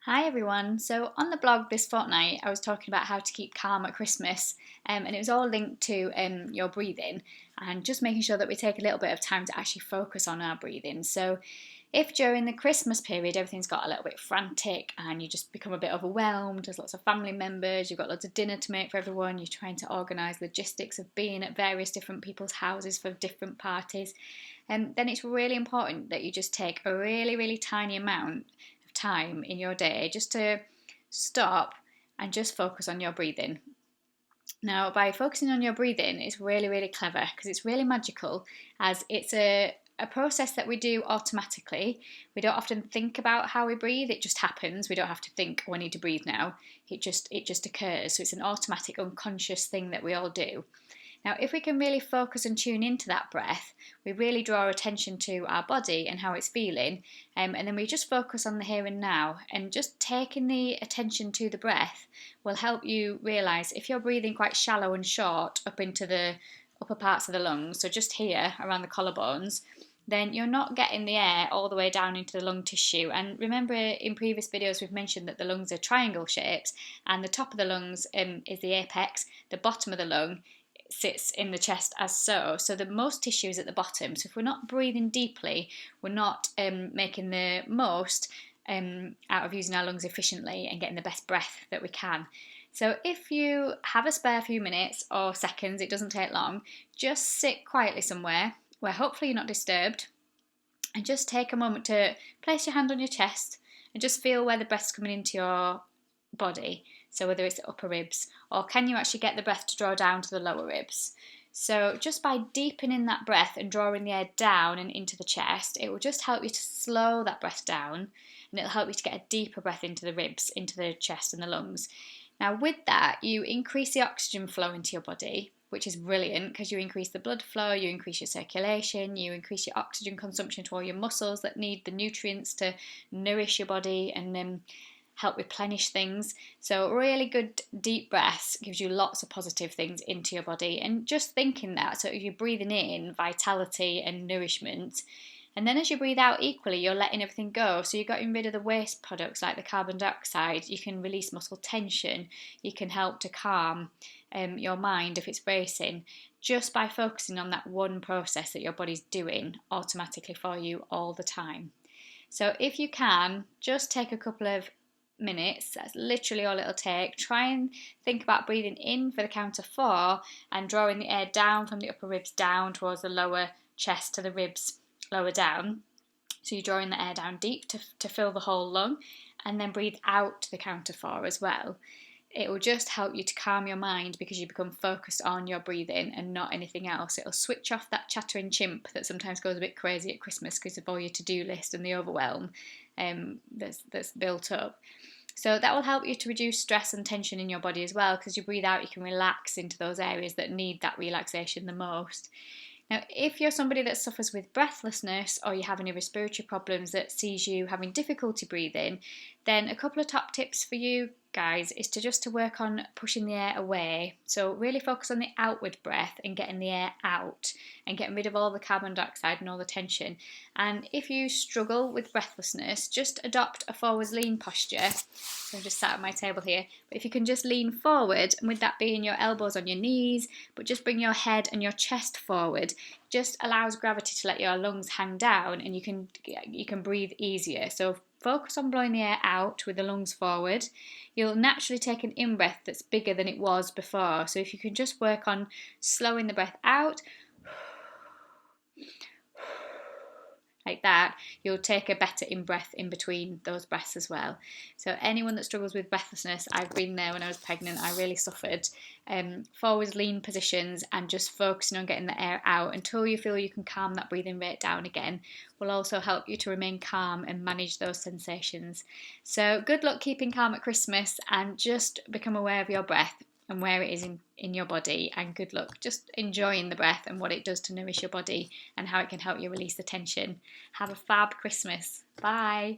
Hi everyone. So on the blog this fortnight, I was talking about how to keep calm at Christmas, and it was all linked to your breathing and just making sure that we take a little bit of time to actually focus on our breathing. So if during the Christmas period everything's got a little bit frantic and you just become a bit overwhelmed, there's lots of family members, you've got lots of dinner to make for everyone, you're trying to organise logistics of being at various different people's houses for different parties, then it's really important that you just take a really tiny amount time in your day just to stop and just focus on your breathing. Now, by focusing on your breathing, it's really clever because it's really magical, as it's a process that we do automatically. We don't often think about how we breathe, it just happens. We don't have to think, oh, I need to breathe now. It just occurs. So it's an automatic, unconscious thing that we all do. Now, if we can really focus and tune into that breath, we really draw attention to our body and how it's feeling, and then we just focus on the here and now. And just taking the attention to the breath will help you realise if you're breathing quite shallow and short up into the upper parts of the lungs, so just here around the collarbones, then you're not getting the air all the way down into the lung tissue. And remember, in previous videos we've mentioned that the lungs are triangle shapes, and the top of the lungs is the apex, the bottom of the lung sits in the chest as so. So the most tissue is at the bottom. So if we're not breathing deeply, we're not making the most out of using our lungs efficiently and getting the best breath that we can. So if you have a spare few minutes or seconds, it doesn't take long, just sit quietly somewhere where hopefully you're not disturbed, and just take a moment to place your hand on your chest and just feel where the breath's coming into your body. So whether it's the upper ribs, or can you actually get the breath to draw down to the lower ribs? So just by deepening that breath and drawing the air down and into the chest, it will just help you to slow that breath down, and it'll help you to get a deeper breath into the ribs, into the chest and the lungs. Now with that, you increase the oxygen flow into your body, which is brilliant because you increase the blood flow, you increase your circulation, you increase your oxygen consumption to all your muscles that need the nutrients to nourish your body and help replenish things. So really good deep breaths gives you lots of positive things into your body, and just thinking that, so if you're breathing in vitality and nourishment, and then as you breathe out equally, you're letting everything go. So you're getting rid of the waste products like the carbon dioxide. You can release muscle tension. You can help to calm your mind if it's racing, just by focusing on that one process that your body's doing automatically for you all the time. So if you can, just take a couple of minutes, that's literally all it'll take. Try and think about breathing in for the count of 4 and drawing the air down from the upper ribs down towards the lower chest to the ribs lower down. So you're drawing the air down deep to fill the whole lung, and then breathe out to the count of 4 as well. It will just help you to calm your mind because you become focused on your breathing and not anything else. It'll switch off that chattering chimp that sometimes goes a bit crazy at Christmas because of all your to-do list and the overwhelm that's built up. So that will help you to reduce stress and tension in your body as well, because you breathe out, you can relax into those areas that need that relaxation the most. Now, if you're somebody that suffers with breathlessness, or you have any respiratory problems that sees you having difficulty breathing, then a couple of top tips for you guys is to work on pushing the air away. So really focus on the outward breath and getting the air out and getting rid of all the carbon dioxide and all the tension. And if you struggle with breathlessness, just adopt a forward lean posture. So I'm just sat at my table here, but if you can just lean forward, and with that being your elbows on your knees, but just bring your head and your chest forward, just allows gravity to let your lungs hang down, and you can breathe easier. So focus on blowing the air out with the lungs forward. You'll naturally take an in-breath that's bigger than it was before. So if you can just work on slowing the breath out, like that, you'll take a better in-breath in between those breaths as well. So anyone that struggles with breathlessness, I've been there when I was pregnant, I really suffered. Forward lean positions and just focusing on getting the air out until you feel you can calm that breathing rate down again will also help you to remain calm and manage those sensations. So good luck keeping calm at Christmas, and just become aware of your breath and where it is in your body, and good luck just enjoying the breath and what it does to nourish your body and how it can help you release the tension. Have a fab Christmas. Bye.